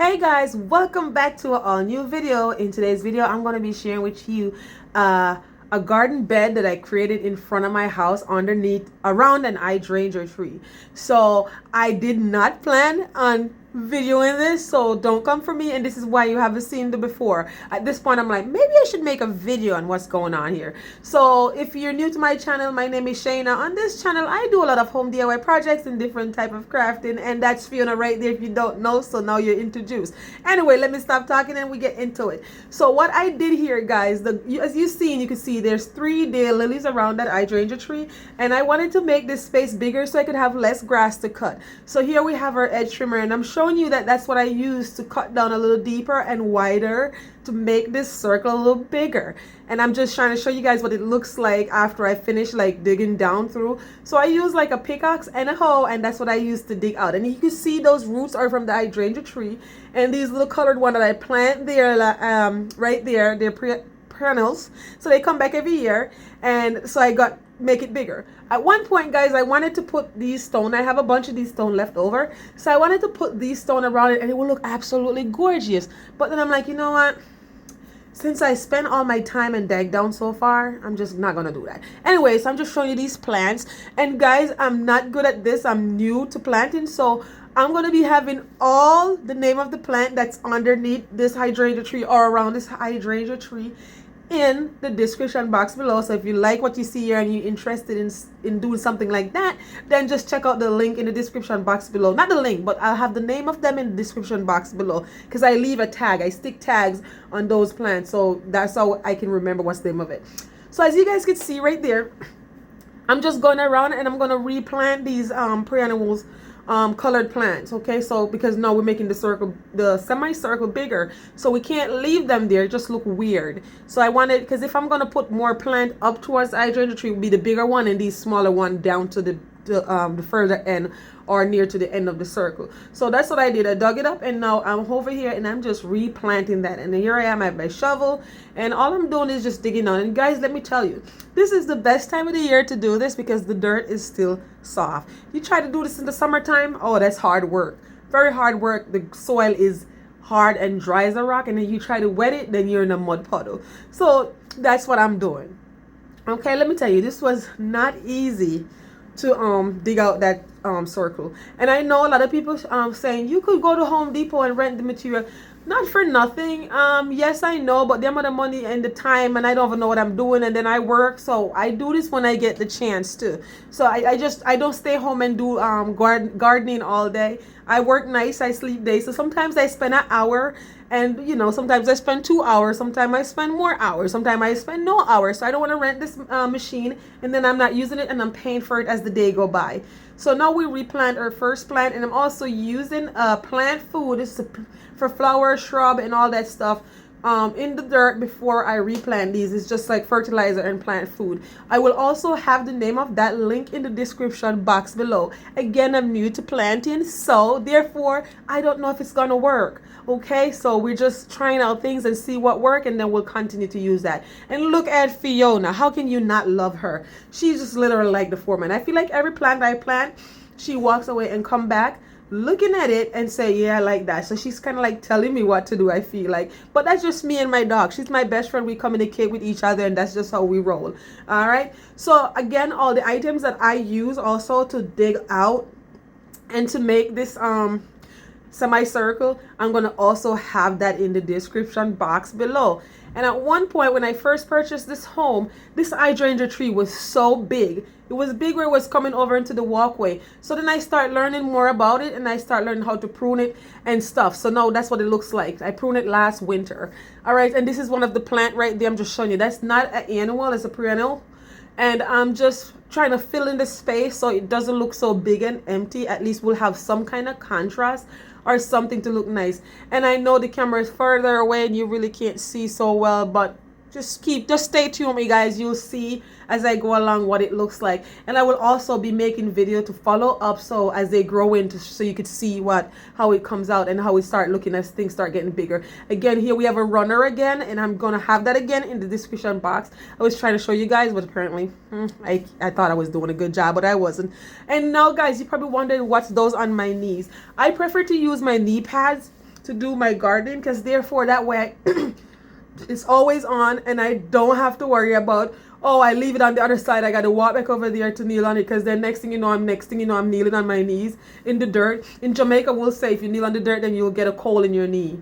Hey guys, welcome back to an all new video. In today's video, I'm going to be sharing with you a garden bed that I created in front of my house underneath around an hydrangea tree. So I did not plan on videoing this, so don't come for me, and this is why you haven't seen the before. At this point I'm like, maybe I should make a video on what's going on here. So if you're new to my channel, my name is Shayna. On this channel I do a lot of home DIY projects and different type of crafting, and that's Fiona right there if you don't know, so now you're introduced. Anyway, let me stop talking and we get into it. So what I did here, guys, as you can see there's 3 daylilies around that hydrangea tree, and I wanted to make this space bigger so I could have less grass to cut. So here we have our edge trimmer, and I'm showing you that that's what I used to cut down a little deeper and wider to make this circle a little bigger. And I'm just trying to show you guys what it looks like after I finish like digging down through. So I use like a pickaxe and a hoe, and that's what I used to dig out. And you can see those roots are from the hydrangea tree, and these little colored one that I plant there, right there, they're perennials, so they come back every year. And so I got make it bigger. At one point, guys, I wanted to put these stone. I have a bunch of these stone left over, so I wanted to put these stone around it and it would look absolutely gorgeous. But then I'm like, you know what, since I spent all my time and dug down so far, I'm just not gonna do that. Anyway, so I'm just showing you these plants. And guys, I'm not good at this. I'm new to planting, so I'm gonna be having all the name of the plant that's underneath this hydrangea tree or around this hydrangea tree in the description box below. So if you like what you see here and you're interested in doing something like that, then just check out the link in the description box below. Not the link, but I'll have the name of them in the description box below, because I leave a tag. I stick tags on those plants, so that's how I can remember what's the name of it. So as you guys can see right there, I'm just going around and I'm going to replant these perennials, colored plants. Okay, so because now we're making the semicircle bigger, so we can't leave them there, just look weird. So I wanted, because if I'm going to put more plant up towards the hydrangea tree, would be the bigger one, and these smaller one down to the further end or near to the end of the circle. So that's what I did. I dug it up, and now I'm over here and I'm just replanting that. And here I am at my shovel, and all I'm doing is just digging on. And guys, let me tell you, this is the best time of the year to do this because the dirt is still soft. You try to do this in the summertime, oh, that's hard work, very hard work. The soil is hard and dry as a rock, and then you try to wet it, then you're in a mud puddle. So that's what I'm doing. Okay, let me tell you, this was not easy to dig out that circle. And I know a lot of people saying you could go to Home Depot and rent the material. Not for nothing. Yes, I know, but the amount of money and the time, and I don't even know what I'm doing, and then I work, so I do this when I get the chance to. So I don't stay home and do gardening all day. I work nights, I sleep days, so sometimes I spend an hour, and you know, sometimes I spend 2 hours, sometimes I spend more hours, sometimes I spend no hours. So I don't want to rent this machine and then I'm not using it and I'm paying for it as the day go by. So now we replant our first plant, and I'm also using plant food. This is for flower, shrub, and all that stuff in the dirt before I replant these. It's just like fertilizer and plant food. I will also have the name of that link in the description box below. Again, I'm new to planting, so therefore I don't know if it's gonna work. Okay, so we're just trying out things and see what work, and then we'll continue to use that. And look at Fiona. How can you not love her? She's just literally like the foreman. I feel like every plant I plant, she walks away and come back looking at it and say, yeah, I like that. So she's kind of like telling me what to do, I feel like. But that's just me and my dog. She's my best friend. We communicate with each other, and that's just how we roll. All right, so again, all the items that I use also to dig out and to make this semicircle, I'm going to also have that in the description box below. And at one point when I first purchased this home, this hydrangea tree was so big. It was big where it was coming over into the walkway. So then I start learning more about it, and I start learning how to prune it and stuff. So now that's what it looks like. I pruned it last winter. All right, and this is one of the plant right there. I'm just showing you. That's not an annual, it's a perennial. And I'm just trying to fill in the space so it doesn't look so big and empty. At least we'll have some kind of contrast or something to look nice. And I know the camera is further away and you really can't see so well, but just stay tuned, you guys. You'll see as I go along what it looks like. And I will also be making video to follow up, so as they grow into, so you could see how it comes out and how it start looking as things start getting bigger. Again, here we have a runner again, and I'm gonna have that again in the description box. I was trying to show you guys, but apparently I thought I was doing a good job, but I wasn't. And now, guys, you probably wondering what's those on my knees. I prefer to use my knee pads to do my gardening, because therefore that way it's always on and I don't have to worry about, oh, I leave it on the other side, I got to walk back over there to kneel on it, because then next thing you know I'm kneeling on my knees in the dirt. In Jamaica we'll say if you kneel on the dirt then you'll get a cold in your knee.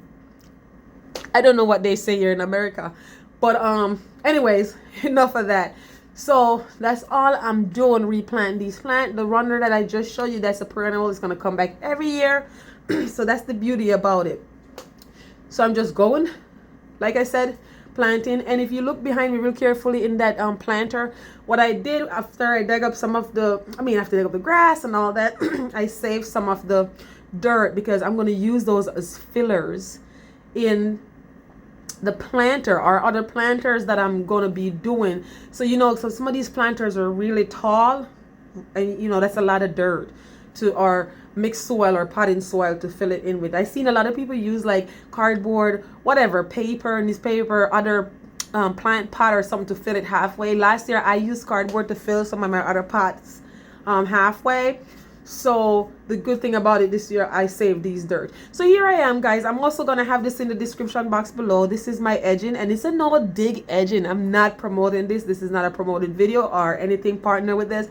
I don't know what they say here in America, but anyways, enough of that. So that's all I'm doing, replant these plants. The runner that I just showed you, that's a perennial, it's going to come back every year. So that's the beauty about it. So I'm just going, like I said, planting. And if you look behind me real carefully in that planter, what I did after I dug up some of the, after I dug up the grass and all that, I saved some of the dirt, because I'm going to use those as fillers in the planter or other planters that I'm going to be doing. So so some of these planters are really tall, and that's a lot of dirt or mixed soil or potting soil to fill it in with. I've seen a lot of people use like cardboard, whatever, paper, newspaper, other plant pot or something to fill it halfway. Last year I used cardboard to fill some of my other pots halfway. So the good thing about it, this year I saved these dirt. So here I am, guys. I'm also going to have this in the description box below. This is my edging, and it's a no dig edging. I'm not promoting this. This is not a promoted video or anything partner with this.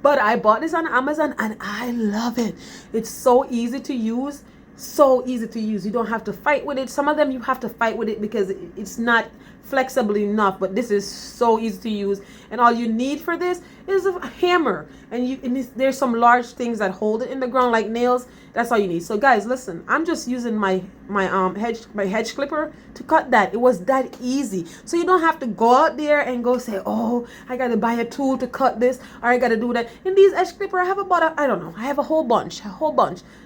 But I bought this on Amazon and I love it. It's so easy to use. So easy to use. You don't have to fight with it. Some of them you have to fight with it because it's not flexible enough, but this is so easy to use. And all you need for this is a hammer, and there's some large things that hold it in the ground like nails. That's all you need. So guys, listen, I'm just using my hedge clipper to cut that. It was that easy. So you don't have to go out there and go say, oh, I gotta buy a tool to cut this, or I gotta do that. In these edge clipper I have about I don't know, I have a whole bunch.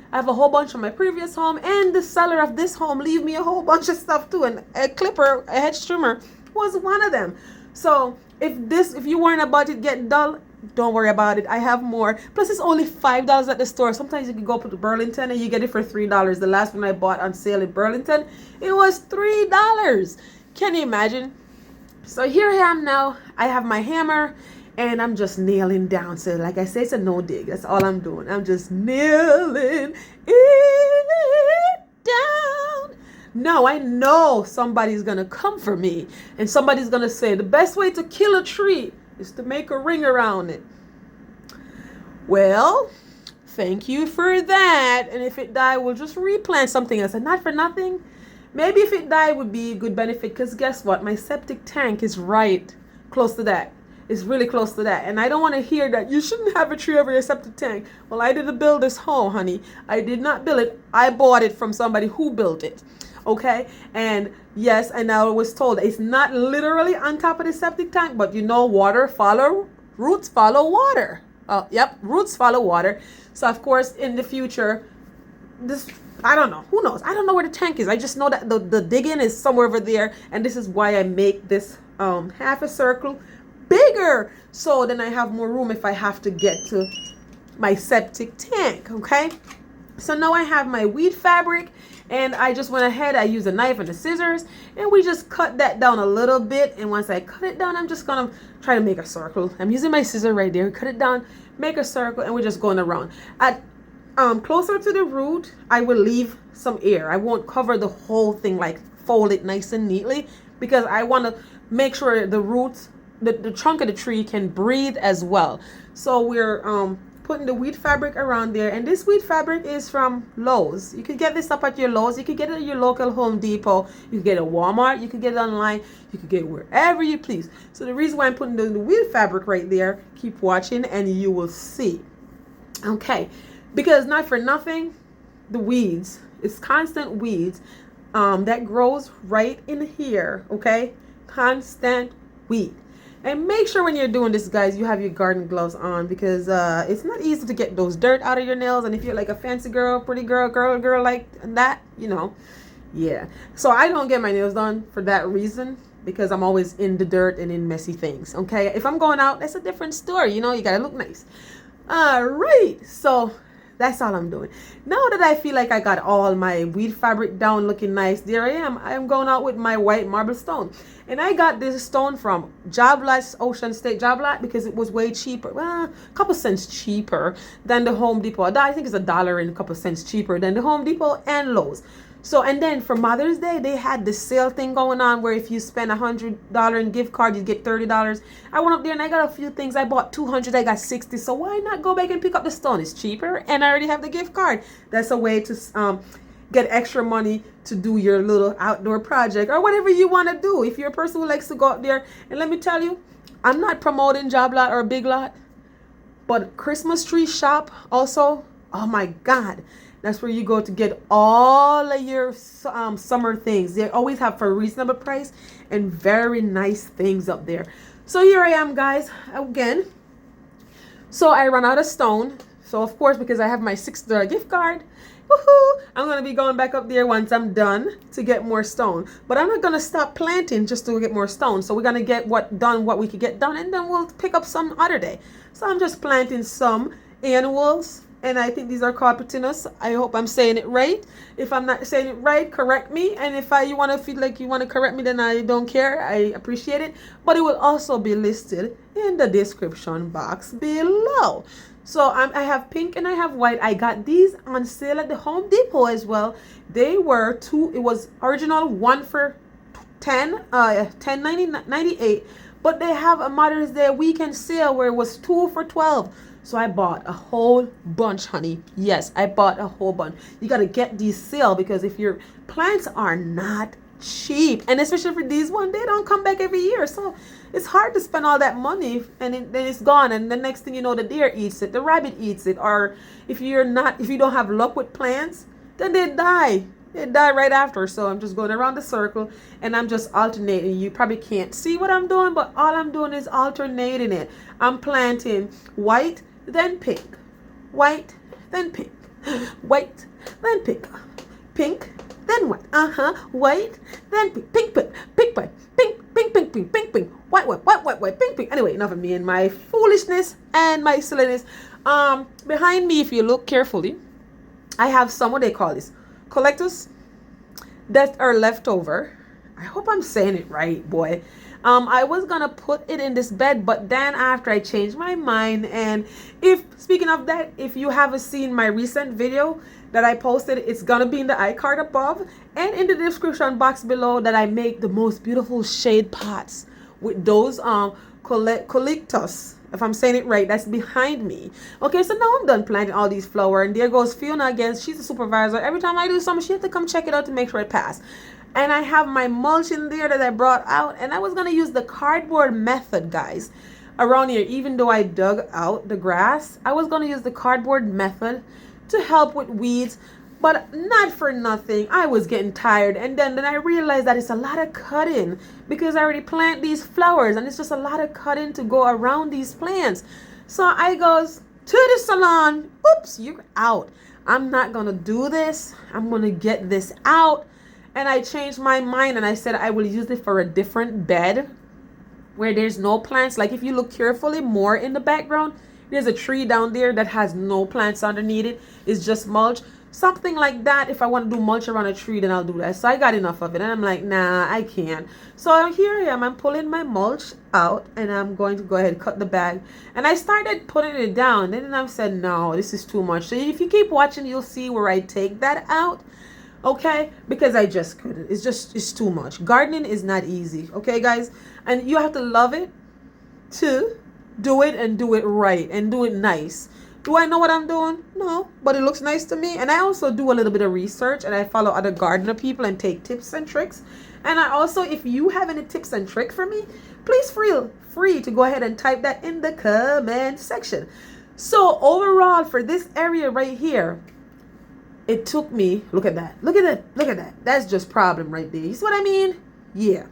I have a whole bunch from my previous home, and the seller of this home leave me a whole bunch of stuff too. And a clipper, a hedge trimmer was one of them. So if you weren't about it getting dull, don't worry about it. I have more. Plus it's only $5 at the store. Sometimes you can go up to Burlington and you get it for $3. The last one I bought on sale in Burlington, it was $3. Can you imagine? So here I am now. I have my hammer. And I'm just nailing down. So like I say, it's a no dig. That's all I'm doing. I'm just nailing it down. Now I know somebody's going to come for me. And somebody's going to say, the best way to kill a tree is to make a ring around it. Well, thank you for that. And if it die, we'll just replant something else. And not for nothing, maybe if it die would be a good benefit. Because guess what? My septic tank is right close to that. It's really close to that. And I don't want to hear that you shouldn't have a tree over your septic tank. Well, I didn't build this home, honey. I did not build it. I bought it from somebody who built it. Okay? And yes, and I was told it's not literally on top of the septic tank, but roots follow water. Yep, roots follow water. So of course, in the future, I don't know. Who knows? I don't know where the tank is. I just know that the digging is somewhere over there. And this is why I make this half a circle bigger, so then I have more room if I have to get to my septic tank. Okay, so now I have my weed fabric, and I just went ahead, I used a knife and the scissors, and we just cut that down a little bit. And once I cut it down, I'm just gonna try to make a circle. I'm using my scissor right there, cut it down, make a circle, and we're just going around. At closer to the root, I will leave some air. I won't cover the whole thing, like fold it nice and neatly, because I want to make sure the roots, the trunk of the tree can breathe as well. So we're putting the wheat fabric around there, and this wheat fabric is from Lowe's. You could get this up at your Lowe's. You could get it at your local Home Depot. You could get it at Walmart. You could get it online. You could get it wherever you please. So the reason why I'm putting the wheat fabric right there, keep watching and you will see. Okay, because not for nothing, the weeds, it's constant weeds that grows right in here. Okay, constant weed. And make sure when you're doing this, guys, you have your garden gloves on, because it's not easy to get those dirt out of your nails. And if you're like a fancy girl, pretty girl like that, yeah. So I don't get my nails done for that reason, because I'm always in the dirt and in messy things. Okay, if I'm going out, that's a different story. You gotta look nice. All right, so that's all I'm doing. Now that I feel like I got all my weed fabric down looking nice, there I am. I'm going out with my white marble stone. And I got this stone from Job Lot, Ocean State Job Lot, because it was way cheaper. Well, a couple cents cheaper than the Home Depot. I think it's $1 and a couple cents cheaper than the Home Depot and Lowe's. So, and then for Mother's Day, they had this sale thing going on where if you spend $100 in gift card, you get $30. I went up there and I got a few things. I bought 200, I got 60. So why not go back and pick up the stone? It's cheaper and I already have the gift card. That's a way to get extra money to do your little outdoor project or whatever you want to do. If you're a person who likes to go out there, and let me tell you, I'm not promoting Job Lot or Big Lot, but Christmas tree shop also, oh my God, that's where you go to get all of your summer things. They always have for a reasonable price and very nice things up there. So here I am, guys, again. So I ran out of stone. So of course, because I have my $6 gift card, woohoo, I'm going to be going back up there once I'm done to get more stone. But I'm not going to stop planting just to get more stone. So we're going to get what we could get done, and then we'll pick up some other day. So I'm just planting some annuals, and I think these are called Petunias. I hope I'm saying it right. If I'm not saying it right, correct me. And if you want to feel like you want to correct me, then I don't care. I appreciate it. But it will also be listed in the description box below. So I have pink and I have white. I got these on sale at the Home Depot as well. They were it was original one for $10.98, but they have a Mother's Day weekend sale where it was 2 for $12. So I bought a whole bunch, honey. Yes, I bought a whole bunch. You got to get these sale because if your plants are not cheap, and especially for these one, they don't come back every year. So it's hard to spend all that money and then it's gone, and the next thing you know, the deer eats it, the rabbit eats it, or if you don't have luck with plants, then they die right after. So I'm just going around the circle and I'm just alternating. You probably can't see what I'm doing, but all I'm doing is alternating it. I'm planting white, then pink, white, then pink, white, then pink, pink, then white, white, then pink, pink, pink, pink, pink, pink, pink, pink, pink, pink, pink, white, white, white, white, white, pink, pink. Anyway, enough of me and my foolishness and my silliness. Behind me, if you look carefully, I have some, what they call this, collectors that are left over. I hope I'm saying it right, boy. I was gonna put it in this bed, but then after I changed my mind, and speaking of that, if you haven't seen my recent video that I posted, it's gonna be in the iCard above and in the description box below, that I make the most beautiful shade pots with those collectors, if I'm saying it right, that's behind me. Okay, so now I'm done planting all these flowers, and there goes Fiona again. She's the supervisor. Every time I do something, she has to come check it out to make sure it passed. And I have my mulch in there that I brought out, and I was gonna use the cardboard method, guys, around here. Even though I dug out the grass, I was gonna use the cardboard method to help with weeds, but not for nothing. I was getting tired, and then I realized that it's a lot of cutting because I already plant these flowers, and it's just a lot of cutting to go around these plants. So I goes to the salon. Oops, you're out. I'm not gonna do this. I'm gonna get this out. And I changed my mind and I said I will use it for a different bed where there's no plants. Like if you look carefully more in the background, there's a tree down there that has no plants underneath it. It's just mulch. Something like that. If I want to do mulch around a tree, then I'll do that. So I got enough of it. And I'm like, nah, I can't. So here I am. I'm pulling my mulch out and I'm going to go ahead and cut the bag. And I started putting it down. And then I said, no, this is too much. So if you keep watching, you'll see where I take that out. Okay, because I just couldn't. It's too much. Gardening is not easy. Okay, guys, and you have to love it to do it, and do it right, and do it nice. Do I know what I'm doing? No, but it looks nice to me. And I also do a little bit of research, and I follow other gardener people and take tips and tricks. And I also, if you have any tips and tricks for me, please feel free to go ahead and type that in the comment section. So overall, for this area right here, it took me, look at that. That's just problem right there. You see what I mean? Yeah.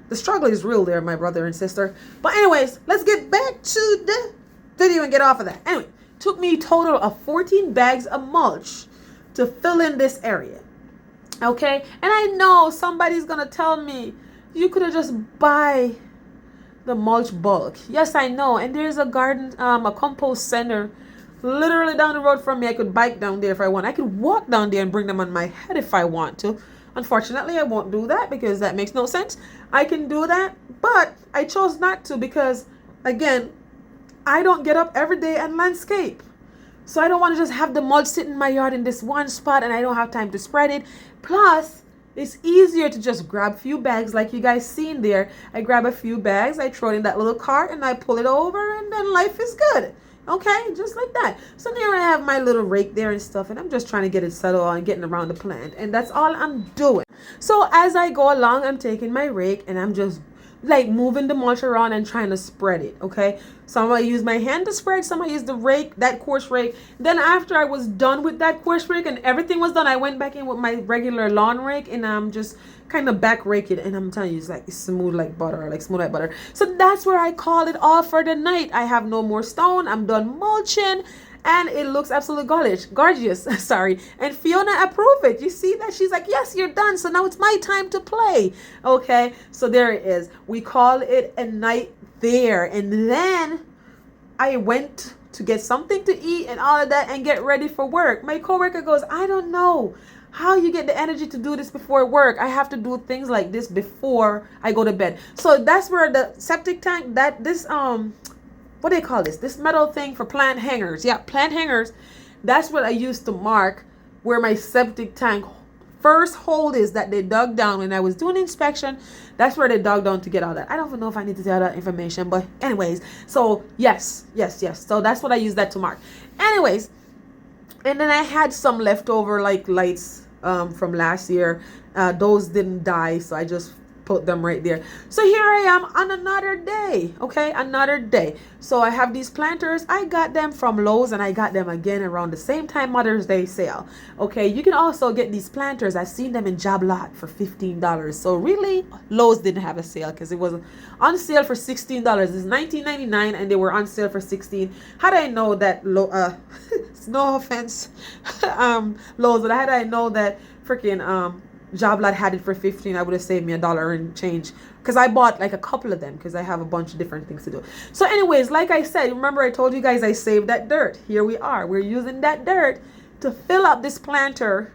The struggle is real there, my brother and sister. But anyways, let's get back to the video and get off of that. Anyway, took me a total of 14 bags of mulch to fill in this area. Okay? And I know somebody's going to tell me, you could have just buy the mulch bulk. Yes, I know. And there's a garden, a compost center literally down the road from me. I could bike down there if I want. I could walk down there and bring them on my head if I want to. Unfortunately, I won't do that because that makes no sense. I can do that, but I chose not to because, again, I don't get up every day and landscape. So I don't want to just have the mulch sit in my yard in this one spot and I don't have time to spread it. Plus, it's easier to just grab a few bags like you guys seen there. I grab a few bags, I throw it in that little cart and I pull it over and then life is good. Okay, just like that. So there I have my little rake there and stuff, and I'm just trying to get it settled and getting around the plant, and that's all I'm doing. So as I go along, I'm taking my rake and I'm just like moving the mulch around and trying to spread it. Okay, some I use my hand to spread, some I use the rake, that coarse rake. Then after I was done with that coarse rake and everything was done, I went back in with my regular lawn rake and I'm just kind of back rake it, and I'm telling you, it's like smooth like butter, like smooth like butter. So that's where I call it off for the night. I have no more stone, I'm done mulching, and it looks absolutely gorgeous. Sorry. And Fiona approved it. You see that? She's like, yes, you're done. So now it's my time to play. Okay. So there it is. We call it a night there. And then I went to get something to eat and all of that and get ready for work. My coworker goes, I don't know how you get the energy to do this before work. I have to do things like this before I go to bed. So that's where the septic tank, what do they call this? This metal thing for plant hangers. Yeah, plant hangers. That's what I used to mark where my septic tank first hole is that they dug down when I was doing inspection. That's where they dug down to get all that. I don't even know if I need to tell that information, but anyways. So yes. So that's what I use that to mark. Anyways, and then I had some leftover like lights from last year. Those didn't die, so I just put them right there. So here I am on another day. Okay, another day. So I have these planters. I got them from Lowe's and I got them again around the same time Mother's Day sale. Okay, you can also get these planters. I've seen them in Job Lot for $15. So really, Lowe's didn't have a sale because it was on sale for $16. It's $19.99 and they were on sale for $16. Had I know that no offense, Lowe's, but had I know that freaking Job Lot had it for $15, I would have saved me $1 and change, because I bought like a couple of them because I have a bunch of different things to do. So anyways, like I said, remember I told you guys I saved that dirt. Here we are. We're using that dirt to fill up this planter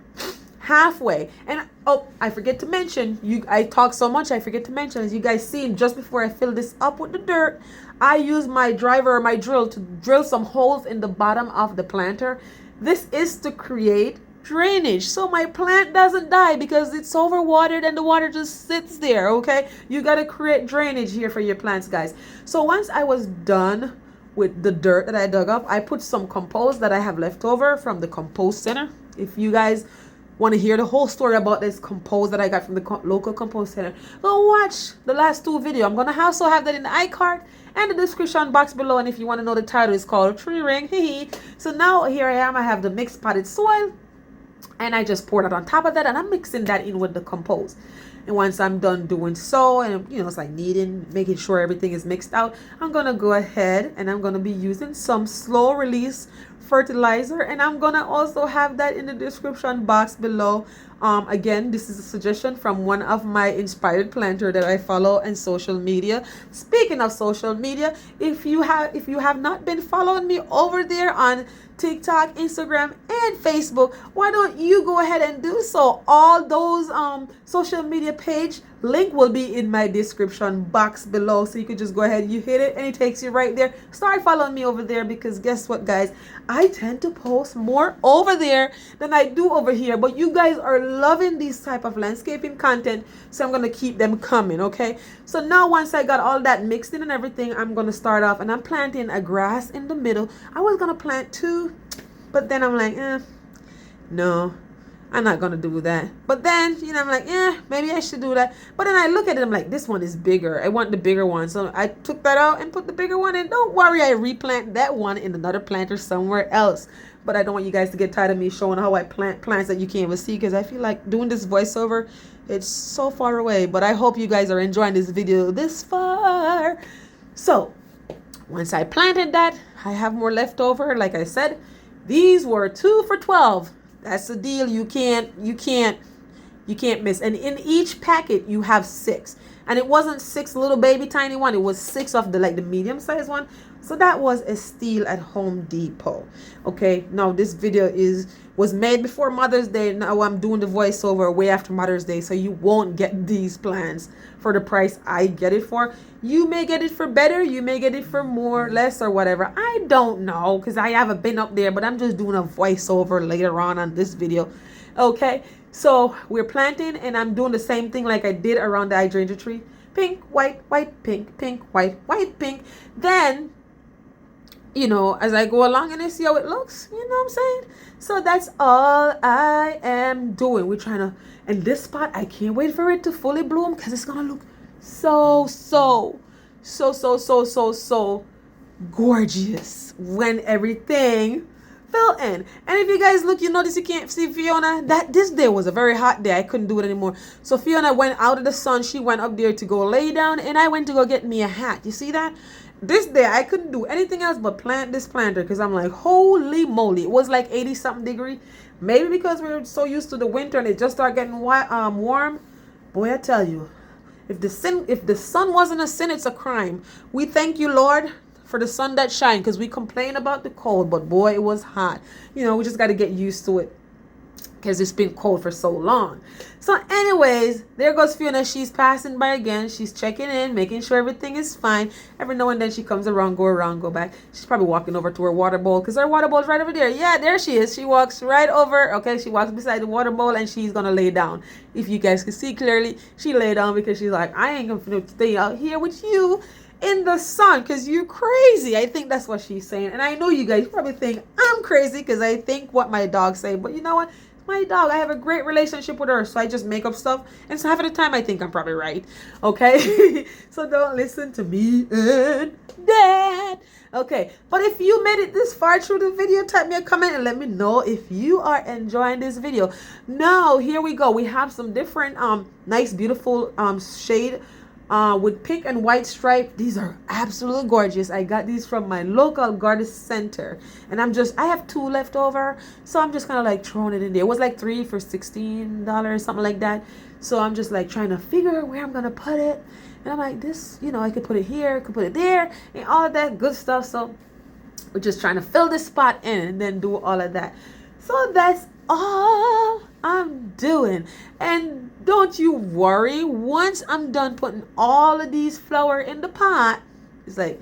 halfway. And oh, I forget to mention, I talk so much, I forget to mention, as you guys seen, just before I fill this up with the dirt, I use my driver or my drill to drill some holes in the bottom of the planter. This is to create drainage so my plant doesn't die because it's overwatered and the water just sits there. Okay, you got to create drainage here for your plants, guys. So once I was done with the dirt that I dug up, I put some compost that I have left over from the compost center. If you guys want to hear the whole story about this compost that I got from the local compost center, go watch the last two videos. I'm gonna also have that in the iCard and the description box below, and if you want to know, the title is called Tree Ring. So now here I am. I have the mixed potted soil and I just poured it on top of that, and I'm mixing that in with the compost. And once I'm done doing so, and it's like kneading, making sure everything is mixed out, I'm gonna go ahead and I'm gonna be using some slow release fertilizer, and I'm gonna also have that in the description box below. Again, this is a suggestion from one of my inspired planter that I follow on social media. Speaking of social media, if you have not been following me over there on TikTok, Instagram, and Facebook, why don't you go ahead and do so? All those social media page link will be in my description box below, so you can just go ahead, you hit it, and it takes you right there. Start following me over there, because guess what, guys, I tend to post more over there than I do over here, but you guys are loving these type of landscaping content, so I'm gonna keep them coming. Okay, so now once I got all that mixed in and everything, I'm gonna start off, and I'm planting a grass in the middle. I was gonna plant two, but then I'm like, no, I'm not gonna do that. But then, I'm like, maybe I should do that. But then I look at it, I'm like, this one is bigger. I want the bigger one. So I took that out and put the bigger one in. Don't worry, I replant that one in another planter somewhere else. But I don't want you guys to get tired of me showing how I plant plants that you can't even see, because I feel like doing this voiceover, it's so far away. But I hope you guys are enjoying this video this far. So once I planted that, I have more left over. Like I said, these were 2 for $12. That's the deal. You can't You can't miss. And in each packet, you have 6. And it wasn't 6 little baby tiny one. It was 6 of the like the medium size one. So that was a steal at Home Depot. Okay, now this video was made before Mother's Day. Now I'm doing the voiceover way after Mother's Day, so you won't get these plants for the price I get it for. You may get it for better, you may get it for more, less, or whatever. I don't know, because I haven't been up there, but I'm just doing a voiceover later on this video. Okay, so we're planting, and I'm doing the same thing like I did around the hydrangea tree. Pink, white, white, pink, pink, white, white, pink. Then, you know, as I go along and I see how it looks, you know what I'm saying? So that's all I am doing. We're trying to, and this spot, I can't wait for it to fully bloom because it's going to look so gorgeous when everything fell in. And if you guys look, you notice you can't see Fiona. That this day was a very hot day. I couldn't do it anymore. So Fiona went out of the sun. She went up there to go lay down, and I went to go get me a hat. You see that? This day I couldn't do anything else but plant this planter because I'm like, holy moly. It was like 80 something degree. Maybe because we're so used to the winter and it just started getting warm. Boy, I tell you, if the sun wasn't a sin, it's a crime. We thank you, Lord, for the sun that shine, because we complain about the cold, but boy, it was hot. You know, we just got to get used to it because it's been cold for so long. So anyways, there goes Fiona. She's passing by again. She's checking in, making sure everything is fine. Every now and then she comes around, go back. She's probably walking over to her water bowl because her water bowl is right over there. Yeah, there she is. She walks right over. Okay, she walks beside the water bowl and she's going to lay down. If you guys can see clearly, she lay down because she's like, I ain't going to stay out here with you in the sun because you're crazy. I think that's what she's saying. And I know you guys probably think I'm crazy because I think what my dog say. But you know what? My dog, I have a great relationship with her, so I just make up stuff, and so half of the time I think I'm probably right. Okay. So don't listen to me and Dad. Okay, but if you made it this far through the video, type me a comment and let me know if you are enjoying this video. Now here we go. We have some different nice beautiful shade with pink and white stripe. These are absolutely gorgeous. I got these from my local garden center, and I have 2 left over, so I'm just kind of like throwing it in there. It was like 3 for $16, something like that. So I'm just like trying to figure where I'm gonna put it, and I'm like, this, you know, I could put it here, I could put it there, and all of that good stuff. So we're just trying to fill this spot in and then do all of that. So that's all I'm doing. And don't you worry, once I'm done putting all of these flowers in the pot, it's like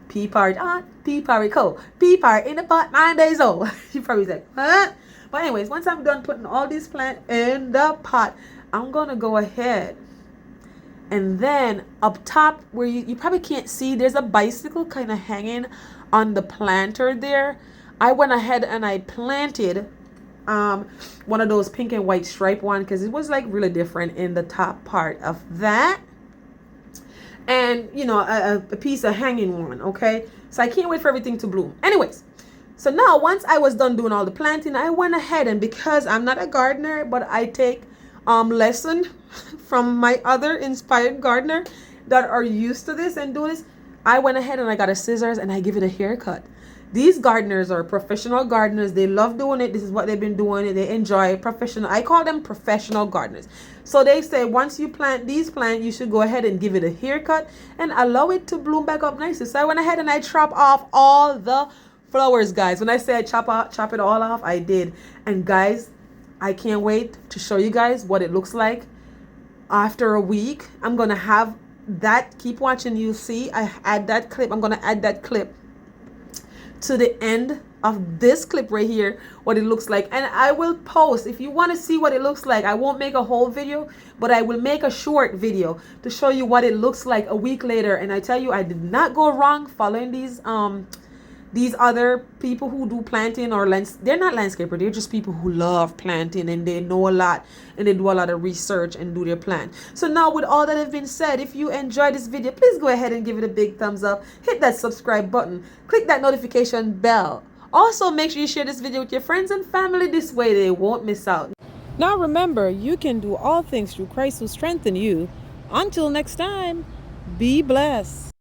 pea party on, pea party co, pea party in the pot, 9 days old. You probably like, what? But anyways, once I'm done putting all these plants in the pot, I'm gonna go ahead and then up top where you probably can't see, there's a bicycle kind of hanging on the planter there. I went ahead and I planted one of those pink and white stripe one because it was like really different in the top part of that, and you know, a piece of hanging one. Okay, so I can't wait for everything to bloom. Anyways, so now once I was done doing all the planting, I went ahead, and because I'm not a gardener, but I take lesson from my other inspired gardener that are used to this and do this, I went ahead and I got a scissors and I give it a haircut. These gardeners are professional gardeners. They love doing it. This is what they've been doing. They enjoy professional. I call them professional gardeners. So they say once you plant these plants, you should go ahead and give it a haircut and allow it to bloom back up nicely. So I went ahead and I chopped off all the flowers, guys. When I say I chop it all off, I did. And guys, I can't wait to show you guys what it looks like after a week. I'm going to have that. Keep watching. You'll see. I add that clip. I'm going to add that clip to the end of this clip right here, what it looks like, and I will post. If you want to see what it looks like, I won't make a whole video, but I will make a short video to show you what it looks like a week later. And I tell you, I did not go wrong following these other people who do planting, or they're not landscaper, they're just people who love planting and they know a lot and they do a lot of research and do their plant. So now with all that have been said, if you enjoyed this video, please go ahead and give it a big thumbs up, hit that subscribe button, click that notification bell. Also make sure you share this video with your friends and family, this way they won't miss out. Now remember, you can do all things through Christ who strengthens you. Until next time, be blessed.